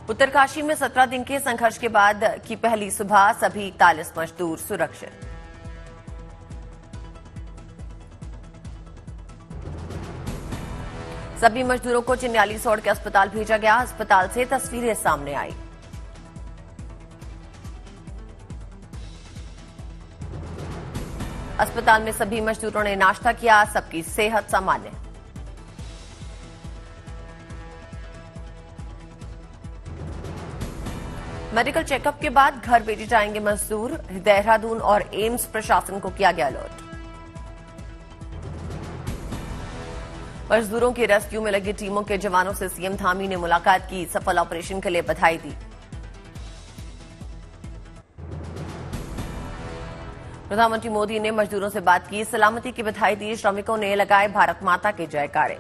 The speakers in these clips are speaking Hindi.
उत्तरकाशी में 17 दिन के संघर्ष के बाद की पहली सुबह, सभी 41 मजदूर सुरक्षित। सभी मजदूरों को चिन्याली सौड़ के अस्पताल भेजा गया। अस्पताल से तस्वीरें सामने आई। अस्पताल में सभी मजदूरों ने नाश्ता किया। सबकी सेहत सामान्य। मेडिकल चेकअप के बाद घर भेजे जाएंगे मजदूर। देहरादून और एम्स प्रशासन को किया गया अलर्ट। मजदूरों की रेस्क्यू में लगी टीमों के जवानों से सीएम धामी ने मुलाकात की। सफल ऑपरेशन के लिए बधाई दी। प्रधानमंत्री मोदी ने मजदूरों से बात की, सलामती की बधाई दी। श्रमिकों ने लगाए भारत माता के जयकारे।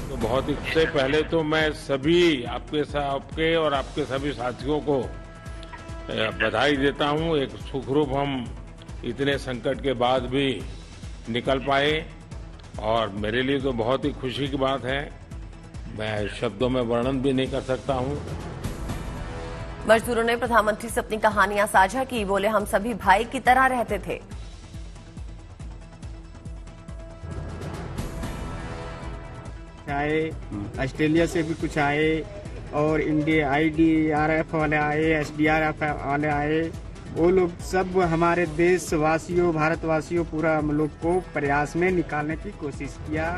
तो बहुत इससे पहले तो मैं सभी आपके और आपके सभी साथियों को बधाई देता हूं। एक सुखरूप हम इतने संकट के बाद भी निकल पाए और मेरे लिए तो बहुत ही खुशी की बात है। मैं शब्दों में वर्णन भी नहीं कर सकता हूं। मजदूरों ने प्रधानमंत्री से अपनी कहानियां साझा की। बोले, हम सभी भाई की तरह रहते थे। आए ऑस्ट्रेलिया से भी कुछ आए और इंडिया IDRF वाले आए, SDRF वाले आए। वो लोग सब हमारे देशवासियों, भारतवासियों, पूरा हम लोग को प्रयास में निकालने की कोशिश किया।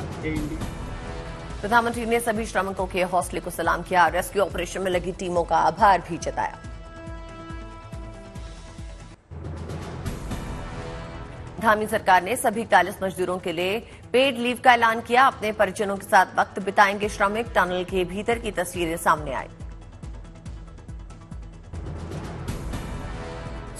प्रधानमंत्री ने सभी श्रमिकों के हौसले को सलाम किया। रेस्क्यू ऑपरेशन में लगी टीमों का आभार भी जताया। धामी सरकार ने सभी 41 मजदूरों के लिए पेड लीव का ऐलान किया। अपने परिजनों के साथ वक्त बिताएंगे श्रमिक। टनल के भीतर की तस्वीरें सामने आई।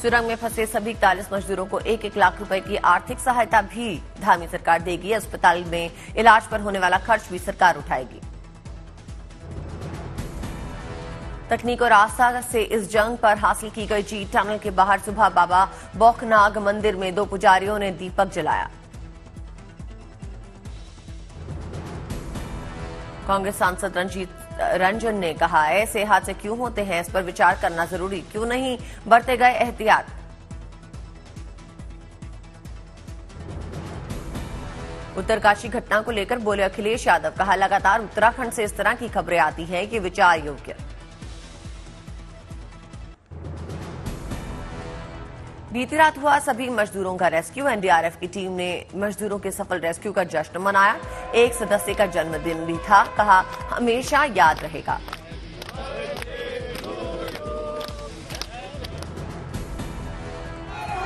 सुरंग में फंसे सभी 41 मजदूरों को 1-1 लाख रुपए की आर्थिक सहायता भी धामी सरकार देगी। अस्पताल में इलाज पर होने वाला खर्च भी सरकार उठाएगी। तकनीक और आस्था से इस जंग पर हासिल की गई जीत। टनल के बाहर सुबह बाबा बौखनाग मंदिर में 2 पुजारियों ने दीपक जलाया। कांग्रेस सांसद रंजन ने कहा, ऐसे हादसे क्यों होते हैं, इस पर विचार करना जरूरी। क्यों नहीं बरते गए एहतियात। उत्तरकाशी घटना को लेकर बोले अखिलेश यादव। कहा, लगातार उत्तराखंड से इस तरह की खबरें आती हैं कि विचार योग्य। बीती रात हुआ सभी मजदूरों का रेस्क्यू। NDRF की टीम ने मजदूरों के सफल रेस्क्यू का जश्न मनाया। एक सदस्य का जन्मदिन भी था। कहा, हमेशा याद रहेगा।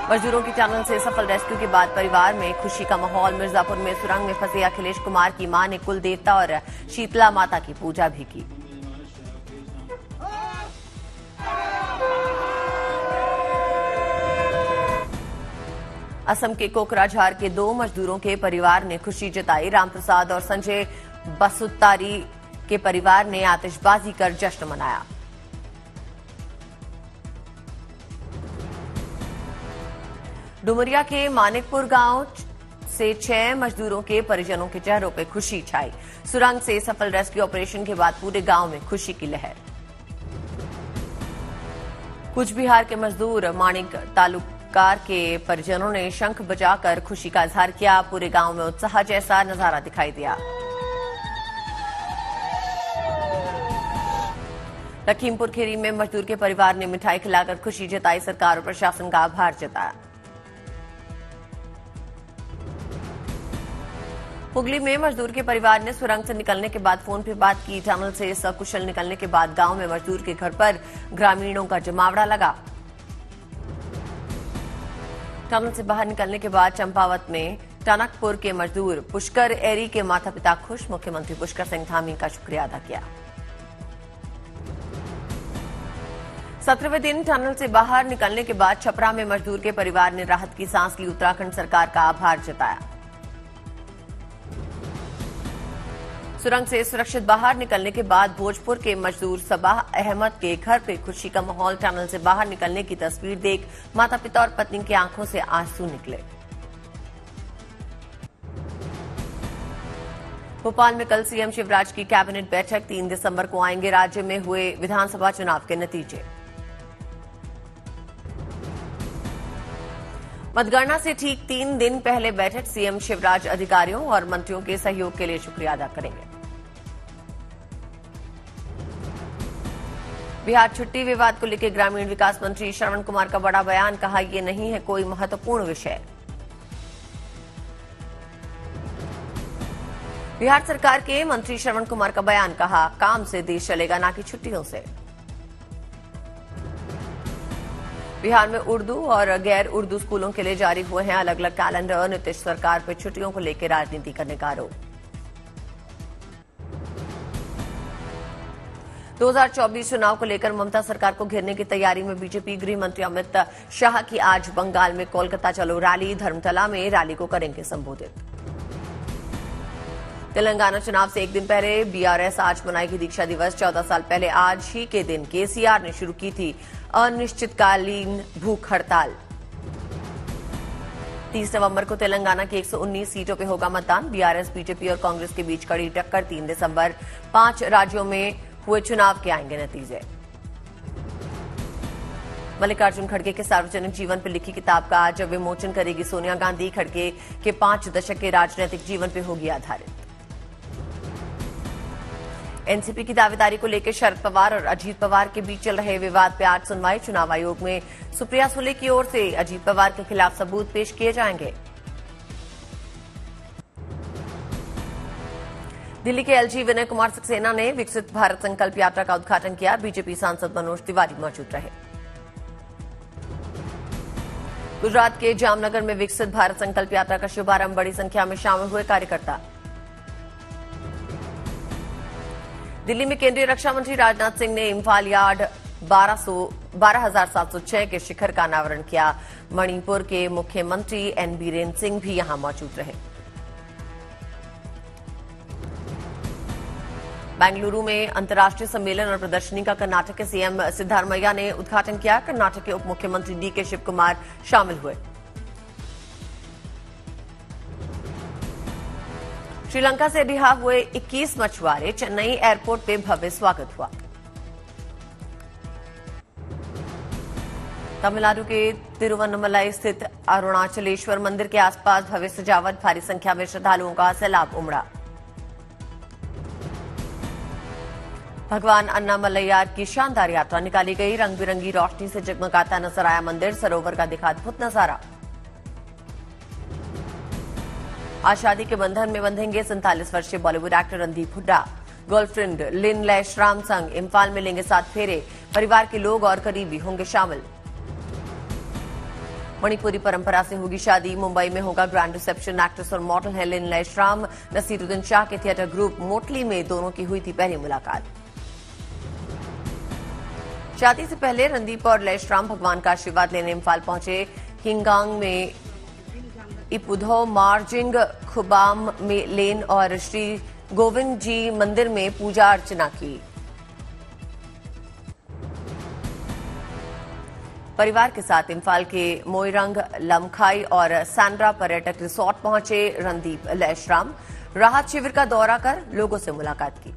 मजदूरों की टनल से सफल रेस्क्यू के बाद परिवार में खुशी का माहौल। मिर्जापुर में सुरंग में फंसे अखिलेश कुमार की मां ने कुल देवता और शीतला माता की पूजा भी की। असम के कोकराझार के 2 मजदूरों के परिवार ने खुशी जताई। रामप्रसाद और संजय बसुत्तारी के परिवार ने आतिशबाजी कर जश्न मनाया। डुमरिया के मानिकपुर गांव से 6 मजदूरों के परिजनों के चेहरों पर खुशी छाई। सुरंग से सफल रेस्क्यू ऑपरेशन के बाद पूरे गांव में खुशी की लहर। कूच बिहार के मजदूर माणिक तालुकार के परिजनों ने शंख बजाकर खुशी का इजहार किया। पूरे गांव में उत्साह जैसा नजारा दिखाई दिया। लखीमपुर खीरी में मजदूर के परिवार ने मिठाई खिलाकर खुशी जताई। सरकार और प्रशासन का आभार जताया। हुगली में मजदूर के परिवार ने सुरंग से निकलने के बाद फोन पर बात की। टनल से सकुशल निकलने के बाद गांव में मजदूर के घर पर ग्रामीणों का जमावड़ा लगा। टनल से बाहर निकलने के बाद चंपावत में टनकपुर के मजदूर पुष्कर एरी के माता पिता खुश। मुख्यमंत्री पुष्कर सिंह धामी का शुक्रिया अदा किया। 17वें दिन टनल से बाहर निकलने के बाद छपरा में मजदूर के परिवार ने राहत की सांस ली। उत्तराखंड सरकार का आभार जताया। सुरंग से सुरक्षित बाहर निकलने के बाद भोजपुर के मजदूर सबाह अहमद के घर पे खुशी का माहौल। टनल से बाहर निकलने की तस्वीर देख माता पिता और पत्नी की आंखों से आंसू निकले। भोपाल में कल सीएम शिवराज की कैबिनेट बैठक। 3 दिसंबर को आएंगे राज्य में हुए विधानसभा चुनाव के नतीजे। मतगणना से ठीक 3 दिन पहले बैठक। सीएम शिवराज अधिकारियों और मंत्रियों के सहयोग के लिए शुक्रिया अदा करेंगे। बिहार छुट्टी विवाद को लेकर ग्रामीण विकास मंत्री श्रवण कुमार का बड़ा बयान। कहा, ये नहीं है कोई महत्वपूर्ण विषय। बिहार सरकार के मंत्री श्रवण कुमार का बयान। कहा, काम से देश चलेगा, ना कि छुट्टियों से। बिहार में उर्दू और गैर उर्दू स्कूलों के लिए जारी हुए हैं अलग अलग कैलेंडर। नीतीश सरकार पर छुट्टियों को लेकर राजनीति करने का आरोप। 2024 चुनाव को लेकर ममता सरकार को घेरने की तैयारी में बीजेपी। गृह मंत्री अमित शाह की आज बंगाल में कोलकाता चलो रैली। धर्मतला में रैली को करेंगे संबोधित। तेलंगाना चुनाव से एक दिन पहले बीआरएस आज मनाएगी दीक्षा दिवस। 14 साल पहले आज ही के दिन केसीआर ने शुरू की थी अनिश्चितकालीन भूख हड़ताल। 30 नवंबर को तेलंगाना की 119 सीटों पर होगा मतदान। बीआरएस, बीजेपी और कांग्रेस के बीच कड़ी टक्कर। 3 दिसंबर 5 राज्यों में हुए चुनाव के आएंगे नतीजे। मल्लिकार्जुन खड़गे के सार्वजनिक जीवन पर लिखी किताब का आज विमोचन करेगी सोनिया गांधी। खड़गे के 5 दशक के राजनीतिक जीवन पर होगी आधारित। एनसीपी की दावेदारी को लेकर शरद पवार और अजीत पवार के बीच चल रहे विवाद पर आज सुनवाई। चुनाव आयोग में सुप्रिया सुले की ओर से अजीत पवार के खिलाफ सबूत पेश किए जाएंगे। दिल्ली के एलजी विनय कुमार सक्सेना ने विकसित भारत संकल्प यात्रा का उद्घाटन किया। बीजेपी सांसद मनोज तिवारी मौजूद रहे। गुजरात के जामनगर में विकसित भारत संकल्प यात्रा का शुभारंभ। बड़ी संख्या में शामिल हुए कार्यकर्ता। दिल्ली में केंद्रीय रक्षा मंत्री राजनाथ सिंह ने इम्फाल यार्ड 12,706 के शिखर का अनावरण किया। मणिपुर के मुख्यमंत्री एन बीरेन सिंह भी यहां मौजूद रहे। बेंगलुरु में अंतर्राष्ट्रीय सम्मेलन और प्रदर्शनी का कर्नाटक के सीएम सिद्धारमैया ने उद्घाटन किया। कर्नाटक के उप मुख्यमंत्री डीके शिव कुमार शामिल हुए। श्रीलंका से रिहा हुए 21 मछुआरे। चेन्नई एयरपोर्ट पे भव्य स्वागत हुआ। तमिलनाडु के तिरुवन्नमलाई स्थित अरुणाचलेश्वर मंदिर के आसपास भव्य सजावट। भारी संख्या में श्रद्धालुओं का सैलाब उमड़ा। भगवान अन्नामलैयार की शानदार यात्रा निकाली गई। रंग बिरंगी रोशनी से जगमगाता नजर आया मंदिर। सरोवर का दिखा अद्भुत नजारा। आज शादी के बंधन में बंधेंगे 47 वर्षीय बॉलीवुड एक्टर रणदीप हुड्डा। गर्लफ्रेंड लिन लैशराम संग इम्फाल में लेंगे 7 फेरे। परिवार के लोग और करीबी होंगे शामिल। मणिपुरी परंपरा से होगी शादी। मुंबई में होगा ग्रैंड रिसेप्शन। एक्ट्रेस और मॉडल है लिन लैशराम। नसीरुद्दीन शाह के थिएटर ग्रुप मोटली में दोनों की हुई थी पहली मुलाकात। शादी से पहले रणदीप और लैशराम भगवान का आशीर्वाद लेने इम्फाल पहुंचे। हिंगांग में इपुधो मार्जिंग खुबाम में लेन और श्री गोविंद जी मंदिर में पूजा अर्चना की। परिवार के साथ इम्फाल के मोइरंग, लमखाई और सैंड्रा पर्यटक रिसोर्ट पहुंचे रणदीप लैशराम। राहत शिविर का दौरा कर लोगों से मुलाकात की।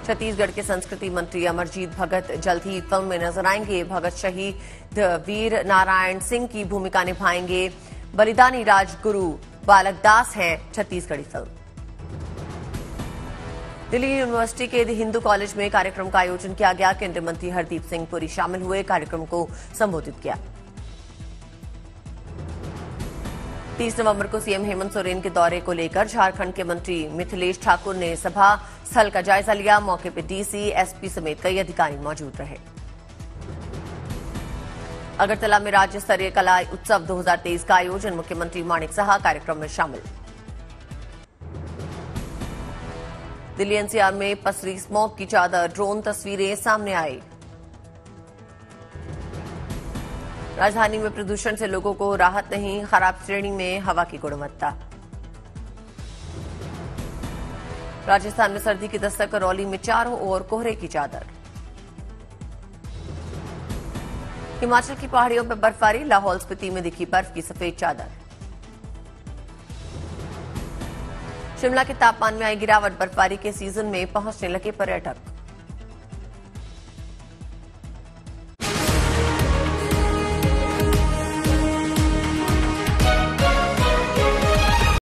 छत्तीसगढ़ के संस्कृति मंत्री अमरजीत भगत जल्द ही फिल्म में नजर आएंगे। भगत शहीद वीर नारायण सिंह की भूमिका निभाएंगे। बलिदानी राजगुरु बालक दास हैं छत्तीसगढ़ी फिल्म। दिल्ली यूनिवर्सिटी के हिंदू कॉलेज में कार्यक्रम का आयोजन किया गया। केंद्रीय मंत्री हरदीप सिंह पुरी शामिल हुए। कार्यक्रम को संबोधित किया। 30 नवंबर को सीएम हेमंत सोरेन के दौरे को लेकर झारखंड के मंत्री मिथिलेश ठाकुर ने सभा स्थल का जायजा लिया। मौके पर डीसी, एसपी समेत कई अधिकारी मौजूद रहे। अगरतला में राज्य स्तरीय कला उत्सव 2023 का आयोजन। मुख्यमंत्री माणिक साहा कार्यक्रम में शामिल। दिल्ली एनसीआर में पसरी स्मॉग की चादर। ड्रोन तस्वीरें सामने आई। राजधानी में प्रदूषण से लोगों को राहत नहीं। खराब श्रेणी में हवा की गुणवत्ता। राजस्थान में सर्दी की दस्तक। करौली में चारों ओर कोहरे की चादर। हिमाचल की पहाड़ियों पर बर्फबारी। लाहौल स्पीति में दिखी बर्फ की सफेद चादर। शिमला के तापमान में आई गिरावट, बर्फबारी के सीजन में पहुंचने लगे पर्यटक।